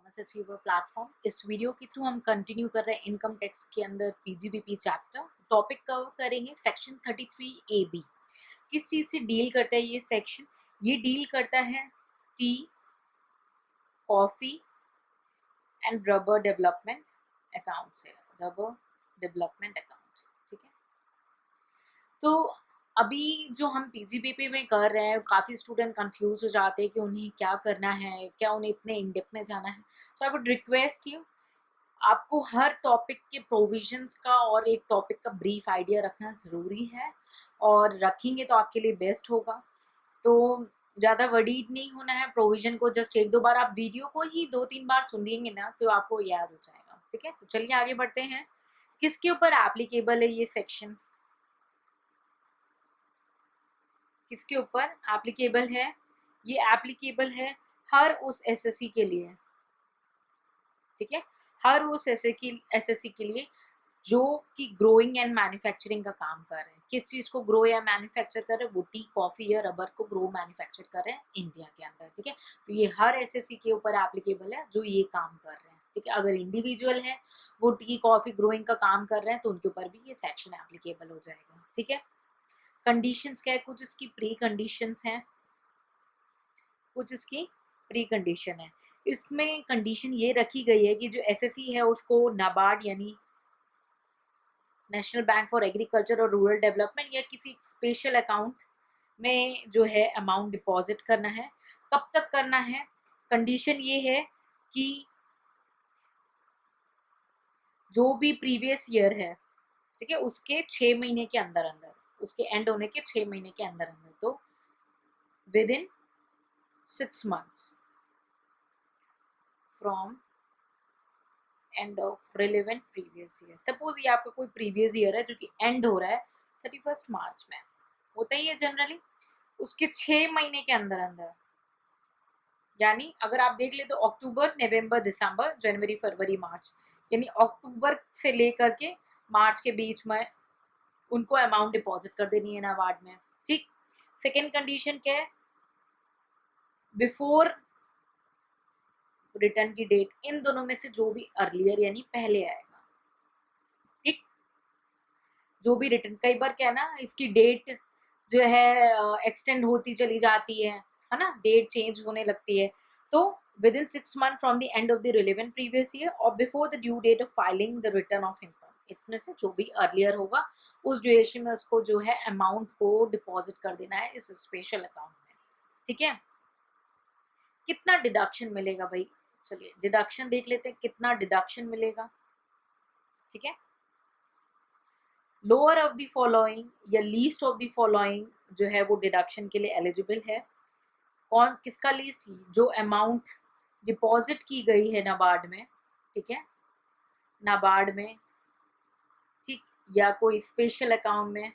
Famous achiever platform. इस video के through हम कंटिन्यू कर रहे हैं इनकम टैक्स के अंदर पीजीबीपी चैप्टर। टॉपिक कवर करेंगे सेक्शन 33A-B। किस चीज़ से डील करता है ये सेक्शन? ये डील करता है T, coffee and rubber development account से। रबर डेवलपमेंट अकाउंट, ठीक है। तो अभी जो हम पीजीबीपी में कर रहे हैं, काफ़ी स्टूडेंट कंफ्यूज हो जाते हैं कि उन्हें क्या करना है, क्या उन्हें इतने इन डेप्थ में जाना है। So I would request you, आपको हर टॉपिक के प्रोविजंस का और एक टॉपिक का ब्रीफ आइडिया रखना ज़रूरी है, और रखेंगे तो आपके लिए बेस्ट होगा। तो ज़्यादा वरीड नहीं होना है। प्रोविजन को जस्ट एक दो बार आप वीडियो को ही 2-3 बार सुन लेंगे ना तो आपको याद हो जाएगा, ठीक है। तो चलिए आगे बढ़ते हैं। किसके ऊपर एप्लीकेबल है ये सेक्शन? किसके ऊपर एप्लीकेबल है? ये एप्लीकेबल है हर उस एसएससी के लिए, ठीक है। हर उस एसएससी के लिए जो कि ग्रोइंग एंड मैन्युफैक्चरिंग का काम कर रहे हैं। किस चीज़ को ग्रो या मैन्युफैक्चर कर रहे हैं? वो टी, कॉफ़ी या रबर को ग्रो मैन्युफैक्चर कर रहे हैं इंडिया के अंदर, ठीक है। तो ये हर एसएससी के ऊपर एप्लीकेबल है जो ये काम कर रहे हैं, ठीक है। अगर इंडिविजुअल है वो टी, कॉफ़ी ग्रोइंग का काम कर रहे हैं तो उनके ऊपर भी ये सेक्शन एप्लीकेबल हो जाएगा, ठीक है। कंडीशंस क्या है? कुछ इसकी प्री कंडीशंस हैं, कुछ इसकी प्री कंडीशन है। इसमें कंडीशन ये रखी गई है कि जो एसएससी है उसको नाबार्ड यानी नेशनल बैंक फॉर एग्रीकल्चर और रूरल डेवलपमेंट या किसी स्पेशल अकाउंट में जो है अमाउंट डिपॉजिट करना है। कब तक करना है? कंडीशन ये है कि जो भी प्रीवियस ईयर है, ठीक है, उसके 6 महीने के अंदर अंदर, उसके एंड होने के 6 महीने के अंदर अंदर, तो within 6 months from end of relevant previous year. Suppose ये आपका कोई प्रीवियस ईयर है जो कि एंड हो रहा है 31 मार्च में, होता ही है जनरली, उसके 6 महीने के अंदर अंदर, यानी अगर आप देख ले तो अक्टूबर, नवंबर, दिसंबर, जनवरी, फरवरी, मार्च, यानी अक्टूबर से लेकर के मार्च के बीच में उनको अमाउंट डिपॉजिट कर देनी है नाबार्ड में, ठीक। सेकेंड कंडीशन क्या है? बिफोर रिटर्न की डेट, इन दोनों में से जो भी अर्लियर यानी पहले आएगा, ठीक। जो भी रिटर्न, कई बार क्या है ना, इसकी डेट जो है एक्सटेंड होती चली जाती है ना, डेट चेंज होने लगती है। तो within 6 months from the end of the relevant previous year और before the due date of filing the return of income, इसमें से जो भी अर्लियर होगा उस ड्यूरेशन में उसको जो है अमाउंट को डिपॉजिट कर देना है इस स्पेशल अकाउंट में, ठीक है। कितना डिडक्शन मिलेगा भाई? चलिए डिडक्शन देख लेते हैं, कितना डिडक्शन मिलेगा, ठीक है। लोअर ऑफ द फॉलोइंग या लीस्ट ऑफ द फॉलोइंग जो है वो डिडक्शन के लिए एलिजिबल है। कौन, किसका लीस्ट? जो अमाउंट डिपॉजिट की गई है नाबार्ड में, ठीक है, नाबार्ड में, ठीक, या कोई स्पेशल अकाउंट में,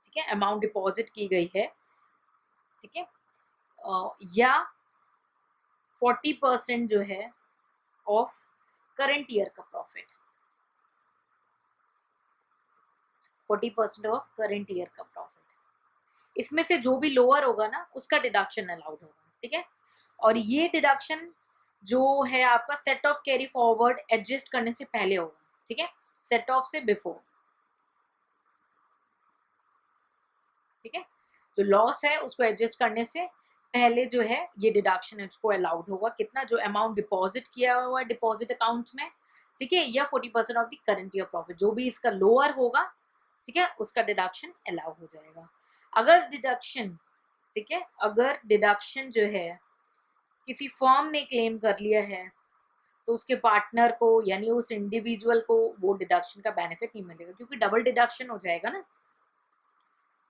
ठीक है, अमाउंट डिपॉजिट की गई है, ठीक है, या 40% जो है ऑफ करंट ईयर का प्रॉफिट, 40% ऑफ करंट ईयर का प्रॉफिट, इसमें से जो भी लोअर होगा ना उसका डिडक्शन अलाउड होगा, ठीक है। और ये डिडक्शन जो है आपका set of carry forward adjust करने से पहले होगा, ठीक है, सेट ऑफ से बिफोर, ठीक है। जो लॉस है उसको एडजस्ट करने से पहले जो है ये डिडक्शन उसको अलाउड होगा। कितना? जो अमाउंट डिपॉजिट किया हुआ है डिपॉजिट अकाउंट में, ठीक है, या 40% of the current year profit, जो भी इसका लोअर होगा, ठीक है, उसका डिडक्शन अलाउ हो जाएगा। अगर डिडक्शन, ठीक है, अगर डिडक्शन जो है किसी फर्म ने क्लेम कर लिया है तो उसके पार्टनर को यानी उस इंडिविजुअल को वो डिडक्शन का बेनिफिट नहीं मिलेगा, क्योंकि डबल डिडक्शन हो जाएगा ना,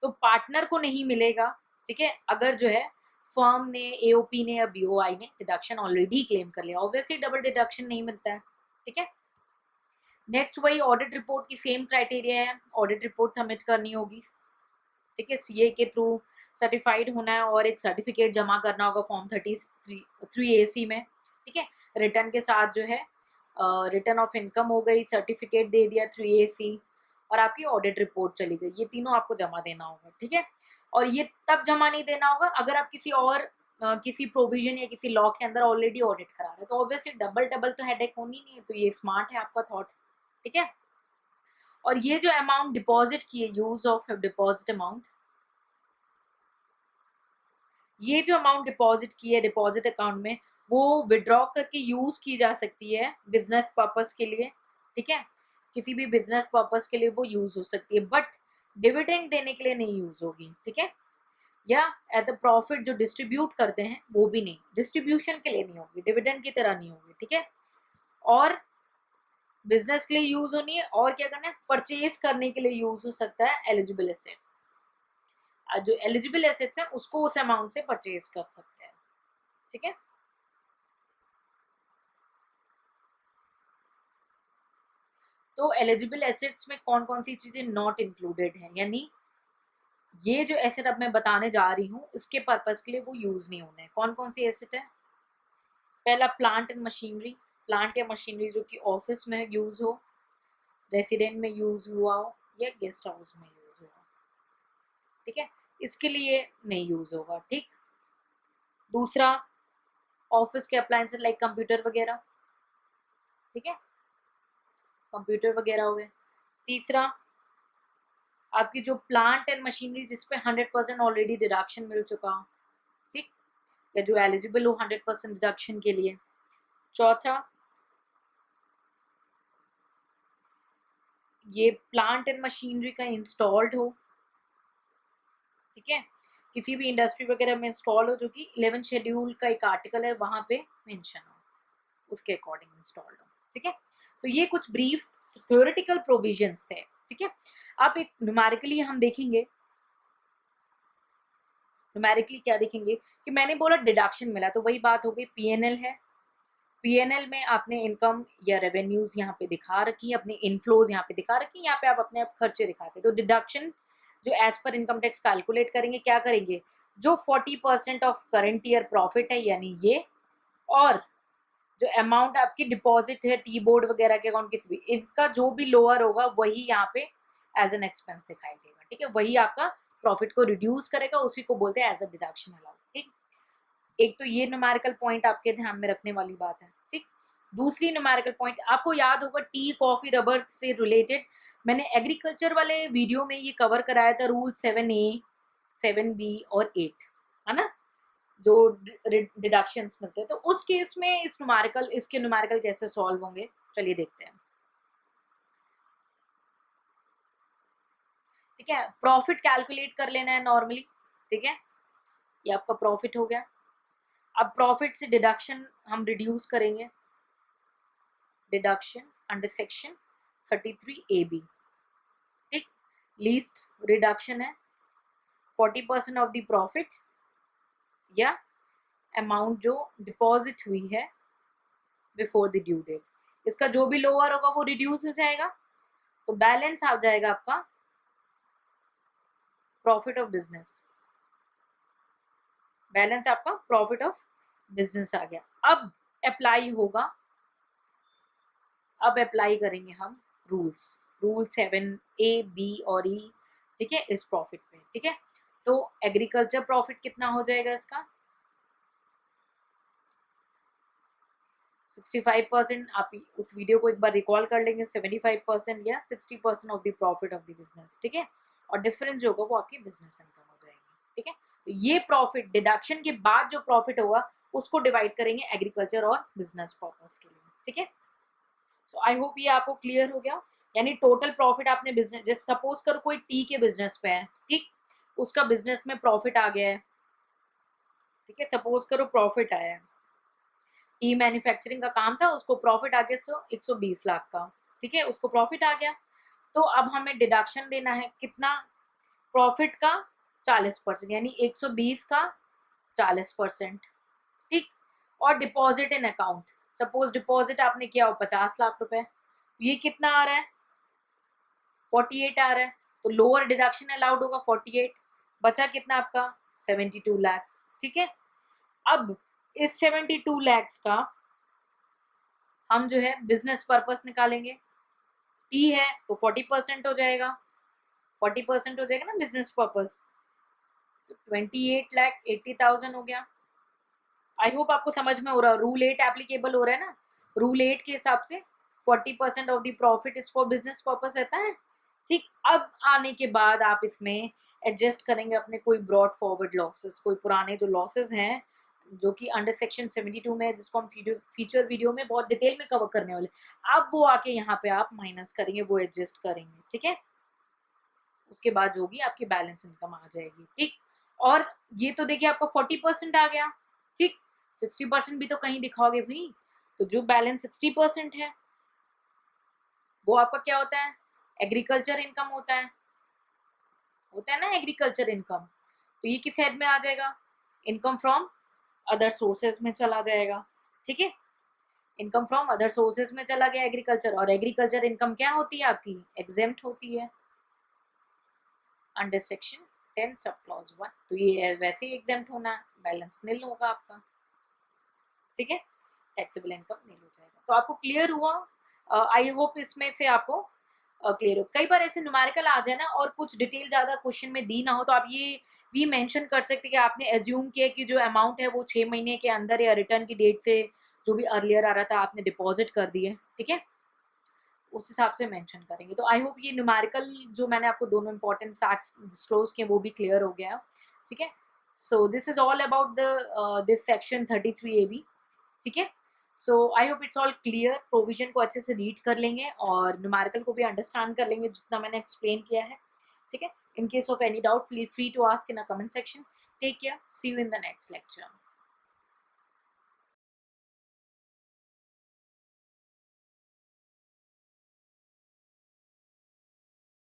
तो पार्टनर को नहीं मिलेगा, ठीक है। अगर जो है फर्म ने, एओपी ने या बीओआई ने डिडक्शन ऑलरेडी क्लेम कर लिया, ऑब्वियसली डबल डिडक्शन नहीं मिलता है, ठीक है। नेक्स्ट वही ऑडिट रिपोर्ट की सेम क्राइटेरिया है, ऑडिट रिपोर्ट सबमिट करनी होगी, ठीक है, सीए के थ्रू सर्टिफाइड होना है और एक सर्टिफिकेट जमा करना होगा फॉर्म 33A-C में, ठीक है। रिटर्न के साथ जो है रिटर्न ऑफ इनकम हो गई, सर्टिफिकेट दे दिया 3A-C, और आपकी ऑडिट रिपोर्ट चली गई। ये तीनों आपको जमा देना होगा, ठीक है। और ये तब जमा नहीं देना होगा अगर आप किसी और किसी प्रोविजन या किसी लॉ के अंदर ऑलरेडी ऑडिट करा रहे हैं, तो ऑब्वियसली डबल डबल तो हेडेक होनी नहीं है, तो ये स्मार्ट है आपका थॉट, ठीक है। और ये जो अमाउंट डिपॉजिट की है, यूज ऑफ डिपॉजिट अमाउंट, ये जो अमाउंट डिपॉजिट की है डिपॉजिट अकाउंट में, वो विड्रॉ करके यूज की जा सकती है बिजनेस पर्पस के लिए, ठीक है। किसी भी बिजनेस पर्पस के लिए वो यूज हो सकती है, बट डिविडेंड देने के लिए नहीं यूज होगी, ठीक है। या एज अ प्रॉफिट जो डिस्ट्रीब्यूट करते हैं वो भी नहीं, डिस्ट्रीब्यूशन के लिए नहीं होगी, डिविडेंड की तरह नहीं होगी, ठीक है। और बिजनेस के लिए यूज होनी है, और क्या करना है, परचेज करने के लिए यूज हो सकता है एलिजिबल एसेट्स, जो एलिजिबल एसेट्स है उसको उस अमाउंट से परचेज कर सकते हैं, ठीक है। तो एलिजिबल एसेट्स में कौन कौन सी चीजें नॉट इंक्लूडेड हैं, यानी ये जो एसेट अब मैं बताने जा रही हूँ इसके पर्पस के लिए वो यूज नहीं होने हैं। कौन कौन सी एसेट है? पहला प्लांट एंड मशीनरी, प्लांट या मशीनरी जो कि ऑफिस में यूज हो, रेसिडेंट में यूज हुआ हो, या गेस्ट हाउस में यूज हुआ, ठीक है, इसके लिए नहीं यूज होगा, ठीक। दूसरा, ऑफिस के अप्लायंसेस लाइक कंप्यूटर वगैरह, ठीक है, कंप्यूटर वगैरह हो गए। तीसरा, आपकी जो प्लांट एंड मशीनरी जिसपे 100% ऑलरेडी डिडक्शन मिल चुका, ठीक, या जो एलिजिबल हो 100% डिडक्शन के लिए। चौथा, ये प्लांट एंड मशीनरी का इंस्टॉल्ड हो, ठीक है, किसी भी इंडस्ट्री वगैरह में इंस्टॉल हो, जो कि 11 शेड्यूल का एक आर्टिकल है वहां पे मेंशन हो, उसके अकॉर्डिंग इंस्टॉल्ड हो, ठीक है। तो ये कुछ ब्रीफ थ्योरेटिकल प्रोविजंस थे, ठीक है। अब एक न्यूमेरिकली हम देखेंगे, न्यूमेरिकली क्या देखेंगे कि मैंने बोला डिडक्शन मिला, तो वही बात हो गई, पीएनएल है, पीएनएल में आपने इनकम या रेवेन्यूज यहाँ पे दिखा रखी है, अपने इनफ्लोज यहाँ पे दिखा रखी है, यहाँ पे आप अपने आप खर्चे दिखाते हैं। तो डिडक्शन जो as per income tax calculate करेंगे, क्या करेंगे, जो 40% ऑफ करंट ईयर प्रॉफिट है यानी ये, और जो अमाउंट आपकी डिपॉजिट है टी बोर्ड वगैरह के अकाउंट किसी भी, इनका जो भी लोअर होगा वही यहाँ पे एज एन एक्सपेंस दिखाई देगा, ठीक है, वही आपका प्रॉफिट को रिड्यूस करेगा, उसी को बोलते हैं एज अ डिडक्शन अलाउड, ठीक। एक तो ये न्यूमेरिकल पॉइंट आपके ध्यान में रखने वाली बात है, ठीक। दूसरी न्यूमेरिकल पॉइंट आपको याद होगा, टी कॉफी रबर से रिलेटेड मैंने एग्रीकल्चर वाले वीडियो में ये कवर कराया था, रूल 7A 7B और 8, है ना, जो डिडक्शंस मिलते हैं। तो उस केस में इसके न्यूमेरिकल कैसे सॉल्व होंगे, चलिए देखते हैं, ठीक है। प्रॉफिट कैलकुलेट कर लेना है नॉर्मली, ठीक है, ये आपका प्रॉफिट हो गया। अब प्रॉफिट से डिडक्शन हम रिड्यूस करेंगे, डिडक्शन अंडर सेक्शन 33AB, ठीक। लीस्ट रिडक्शन है 40% ऑफ द प्रॉफिट या अमाउंट जो डिपॉजिट हुई है बिफोर द ड्यू डेट, इसका जो भी लोअर होगा वो रिड्यूस हो जाएगा, तो बैलेंस आ जाएगा आपका प्रॉफिट ऑफ बिजनेस, बैलेंस आपका प्रॉफिट ऑफ बिजनेस आ गया। अब अप्लाई होगा, अब अप्लाई करेंगे हम रूल 7A B और E, ठीक है, इस प्रॉफिट पे, ठीक है। तो एग्रीकल्चर प्रॉफिट कितना हो जाएगा इसका, 65%, आप उस वीडियो को एक बार रिकॉल कर लेंगे, 75% या 60% of the profit of the business, ठीक है, और डिफरेंस जो होगा वो आपकी बिजनेस इनकम हो जाएगी, ठीक है। तो ये प्रॉफिट डिडक्शन के बाद जो प्रॉफिट होगा उसको डिवाइड करेंगे एग्रीकल्चर और बिजनेस पर्पस के लिए, ठीक है। सो आई होप ये आपको क्लियर हो गया, यानी टोटल प्रॉफिट आपने बिजनेस, जैसे सपोज करो कोई टी के बिजनेस पे है, ठीक, उसका बिजनेस में प्रॉफिट आ गया है, ठीक है, सपोज करो प्रॉफिट आया है, टी मैन्युफैक्चरिंग का काम था, उसको प्रॉफिट आ गया 120 लाख का, ठीक है, उसको प्रॉफिट आ गया। तो अब हमें डिडक्शन देना है कितना, प्रॉफिट का 40%, यानी 120 का 40%, ठीक। और deposit in account, suppose deposit आपने किया हो 50 लाख रुपए, तो ये कितना आ रहा है, 48 आ रहा है, तो लोअर डिडक्शन अलाउड होगा 48, बचा कितना आपका 72 लैक्स, ठीक है। अब इस 72 लैक्स का हम जो है बिजनेस पर्पस निकालेंगे, टी है तो 40% हो जाएगा, 40% हो जाएगा ना बिजनेस पर्पस, तो 28,80,000 हो गया, आई होप आपको समझ में हो रहा है, रूल 8 एप्लीकेबल हो रहा है ना, रूल 8 के हिसाब से 40% of the profit is for business purpose रहता है। ठीक, अब आने के बाद आप इसमें एडजस्ट करेंगे अपने कोई ब्रॉड फॉरवर्ड लॉसेस, कोई पुराने जो लॉसेस हैं जो कि अंडर सेक्शन 72 में है, जिसको हम फीचर वीडियो में बहुत डिटेल में कवर करने वाले, अब वो आके यहाँ पे आप माइनस करेंगे, वो एडजस्ट करेंगे। ठीक है, उसके बाद जो होगी आपकी बैलेंस इनकम आ जाएगी। ठीक, और ये तो देखिए आपका 40% आ गया। ठीक, 60% भी तो कहीं दिखाओगे भाई, तो जो बैलेंस 60% है वो आपका क्या होता है, एग्रीकल्चर इनकम होता है ना, एग्रीकल्चर इनकम। तो ये किस हेड में आ जाएगा, इनकम फ्रॉम अदर सोर्सेज में चला जाएगा। ठीक है, इनकम फ्रॉम अदर सोर्सेज में चला गया एग्रीकल्चर, और एग्रीकल्चर इनकम क्या होती है आपकी, एग्जेम्प्ट होती है अंडर सेक्शन 10 सब क्लॉज 1, तो ये वैसे ही एग्जेम्प्ट होना है, बैलेंस नील होगा आपका। ठीक है, टैक्सेबल इनकम नील हो जाएगा। तो आपको क्लियर हुआ, आई होप इसमें से आपको क्लियर हो। कई बार ऐसे न्यूमेरिकल आ जाए ना और कुछ डिटेल ज्यादा क्वेश्चन में दी ना हो, तो आप ये भी मेंशन कर सकते कि आपने एज्यूम किया कि जो अमाउंट है वो 6 महीने के अंदर या रिटर्न की डेट से जो भी अर्लियर आ रहा था आपने डिपॉजिट कर दिए। ठीक है, उस हिसाब से मेंशन करेंगे। तो आई होप ये न्यूमेरिकल जो मैंने आपको दोनों इंपॉर्टेंट फैक्ट्स डिस्क्लोज किए वो भी क्लियर हो गया। ठीक है, so this is all about the this section 33AB। ठीक है, so I hope it's all clear. Provision को अच्छे से रीड कर लेंगे और न्यूमेरिकल को भी अंडरस्टैंड कर लेंगे जितना मैंने एक्सप्लेन किया है। ठीक है, in case of any doubt feel free to ask in a comment section. Take care, see you in the next lecture.